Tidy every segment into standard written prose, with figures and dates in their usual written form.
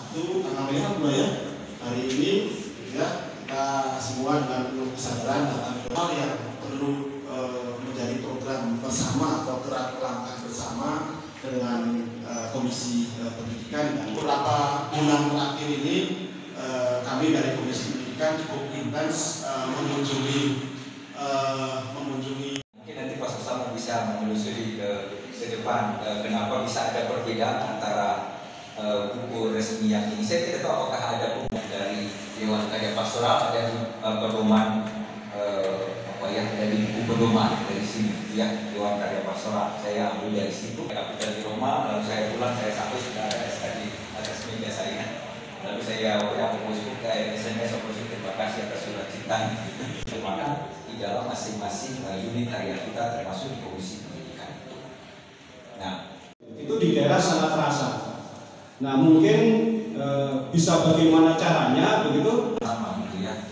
Sabtu tanggal merah mulai ya. Hari ini ya kita semua dengan penuh kesadaran datang ke hal yang perlu menjadi program bersama atau gerak langkah bersama dengan Komisi Pendidikan. Dan beberapa bulan terakhir ini kami dari Komisi Pendidikan cukup intens mengunjungi mungkin nanti Pak Susamo bisa menelusuri ke depan kenapa bisa ada perbedaan antara buku resmi yang ini. Saya tidak tahu apakah ada buku dari Dewan Karya Pastoral dan pedoman dari buku pedoman dari sini ya, Dewan Karya Pastoral. Saya ambil dari situ, kapital di Roma, lalu saya pulang, saya sampai sudah ada di atas meja saya. Lalu saya Facebook, SMS, terima kasih atas surat cintanya. Terima di dalam masing-masing unit area kita termasuk di Komisi Pendidikan. Nah, itu di daerah sangat terasa. Nah, mungkin bisa bagaimana caranya begitu? Sama gitu ya.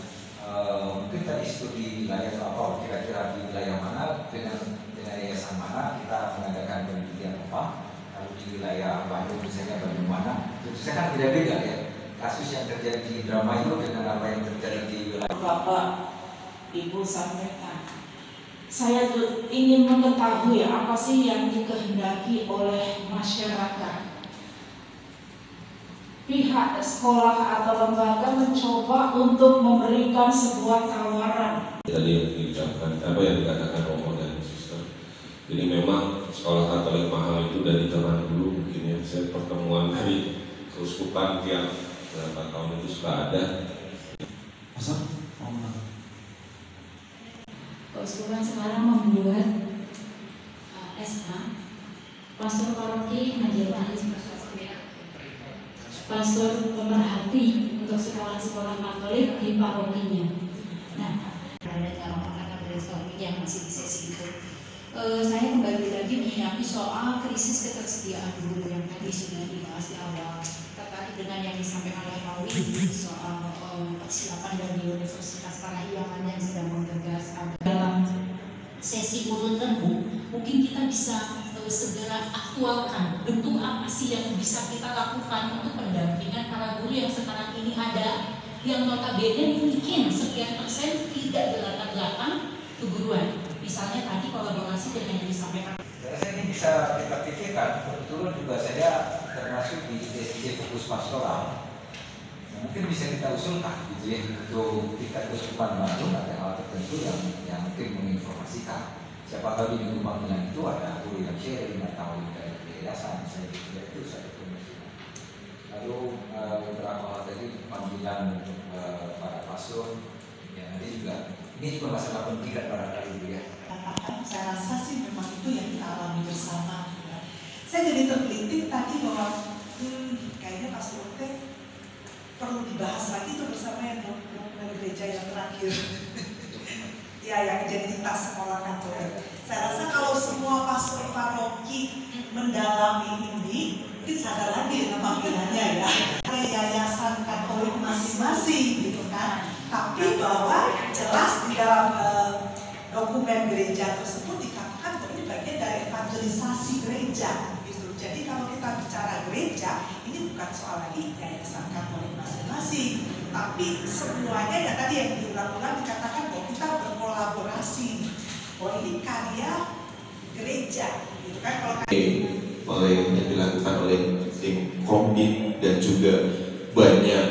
Mungkin tadi itu di wilayah apa? Kira-kira di wilayah mana dengan yayasan mana kita mengadakan penelitian apa? Kalau di wilayah Bandung misalnya bagaimana? Itu saya kan beda-beda ya. Kasus yang terjadi di drama itu dengan apa yang terjadi di wilayah. Bapak Ibu sampaikan, saya ingin mengetahui apa sih yang dikehendaki oleh masyarakat. Pihak sekolah atau lembaga mencoba untuk memberikan sebuah tawaran. Tadi yang diucapkan, apa yang dikatakan Romo dan Suster. Jadi memang sekolah Katolik mahal itu dari zaman dulu mungkin ya. Saya pertemuan dari keuskupan yang berapa tahun itu sudah ada. Masa? Keuskupan sekarang membuat SK pastor paroki menjadi pastor pemerhati untuk sekolah-sekolah Katolik di parokinya. Nah, adanya orang-orang dari suami yang masih di sesi itu, saya kembali lagi menyiapkan soal krisis ketersediaan guru yang tadi sudah dibahas di awal, terkait dengan yang disampaikan oleh Pak Widi soal persiapan dari Universitas Parahyangan yang sedang menggagas dalam sesi urut rembuk. Mungkin kita bisa segera aktualkan bentuk apa sih yang bisa kita lakukan untuk pendampingan para guru yang sekarang ini ada, yang notabene mungkin sekian persen tidak belakang keguruan. Misalnya tadi kolaborasi dengan yang disampaikan. Saya ini bisa kita pikirkan, kebetulan juga saya termasuk di DSC Fokus Pastoral. Mungkin bisa kita usulkan gitu ya, untuk tingkat keuskupan baru ada hal tertentu yang mungkin menginformasikan. Siapa tahu di minggu panggilan itu ada guru yang sharing atau dari yayasan, saya kira itu satu kemungkinan. Lalu beberapa hal tadi panggilan untuk para pastor, ya nanti juga ini juga masalah pendidikan barangkali itu ya. Saya rasa sih memang itu yang kita alami bersama. Saya jadi terpelitik tadi bahwa kayaknya pastor teh perlu dibahas lagi itu bersama yang dokumen gereja yang terakhir. Ya, yang identitas sekolah Katolik. Saya rasa kalau semua pastor paroki mendalami ini, mungkin sadar lagi dengan panggilannya ya. Yayasan Katolik masing-masing gitu kan. Tapi bahwa jelas di dalam dokumen gereja tersebut dikatakan bahwa ini bagian dari evangelisasi gereja. Gitu. Jadi kalau kita bicara gereja, ini bukan soal lagi yayasan Katolik masing-masing, tapi semuanya ya tadi yang diulang-ulang dikatakan bahwa kita berkolaborasi, bahwa ini karya gereja, gitu kan? Oleh yang dilakukan oleh tim Kombit dan juga banyak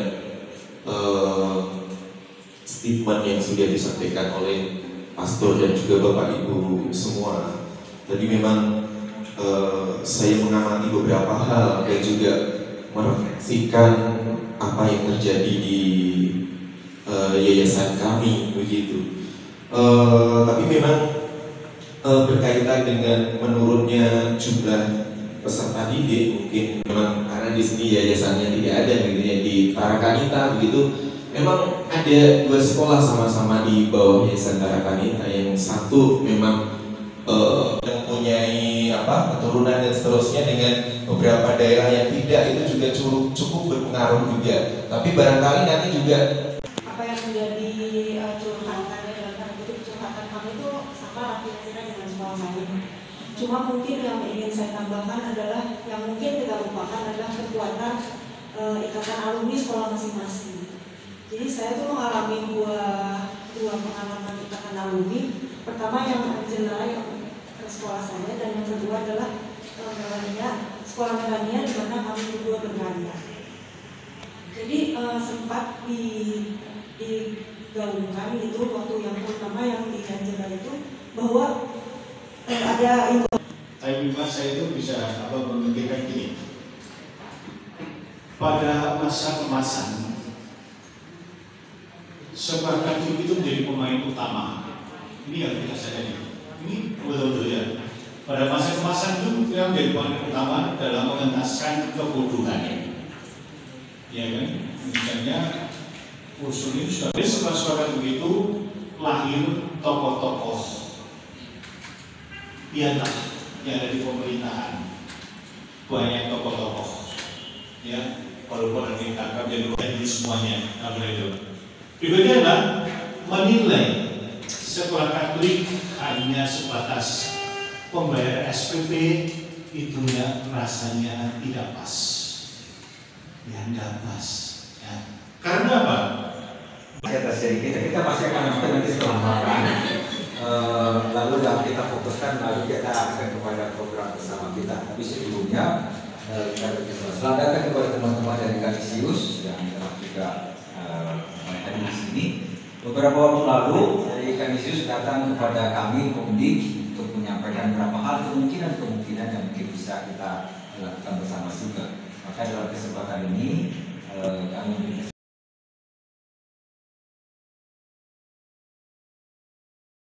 statement yang sudah disampaikan oleh pastor dan juga bapak ibu semua. Tadi memang saya mengamati beberapa hal dan juga merefleksikan apa yang terjadi di yayasan kami begitu. Tapi memang berkaitan dengan menurunnya jumlah peserta didik, mungkin memang karena di sini yayasannya tidak ada gitu ya, di Tarakanita begitu. Memang ada dua sekolah sama-sama di bawah yayasan Tarakanita, yang satu memang mempunyai keturunan dan seterusnya, dengan beberapa daerah yang tidak, itu juga cukup berpengaruh juga. Tapi barangkali nanti juga Apa yang menjadi curhatan kami itu sama kira-kira dengan sekolah lain. Cuma mungkin yang ingin saya tambahkan adalah yang mungkin kita lupakan adalah kekuatan ikatan alumni sekolah masing-masing. Jadi saya tuh mengalami dua pengalaman ikatan alumni. Pertama yang Angela yang ke sekolah saya, dan yang kedua adalah sekolah Melania di mana kami berdua berkarya. Jadi sempat digaungkan itu waktu yang pertama yang di Angela itu bahwa ada Tapi memang saya itu bisa memikirkan gini. Pada masa kemasan, sepakat itu menjadi pemain utama. Ini yang kita sadari. Ini betul-betul ya. Pada masa kemasan itu kita menjadi pemain utama dalam mengentaskan kebodohan. Ya kan? Misalnya usul ini sudah sepakat begitu lahir tokoh-tokoh piantah yang ada di pemerintahan. Banyak tokoh-tokoh, ya, walaupun ada ditangkap jadi semuanya, apa itu. Berikutnya adalah menilai sekolah Katolik hanya sebatas pembayar SPP, itu ya rasanya tidak pas, ya tidak pas. Ya. Karena apa? Kita pasti akan lanjutkan nanti setelah makan. Lalu yang kita fokuskan, lalu kita akan kepada program bersama kita. Tapi sebelumnya selamat datang kepada teman-teman dari Kanisius yang telah juga hadir di sini. Beberapa waktu lalu dari Kanisius datang kepada kami Komdik untuk menyampaikan beberapa hal kemungkinan yang mungkin bisa kita lakukan bersama juga. Maka dalam kesempatan ini kami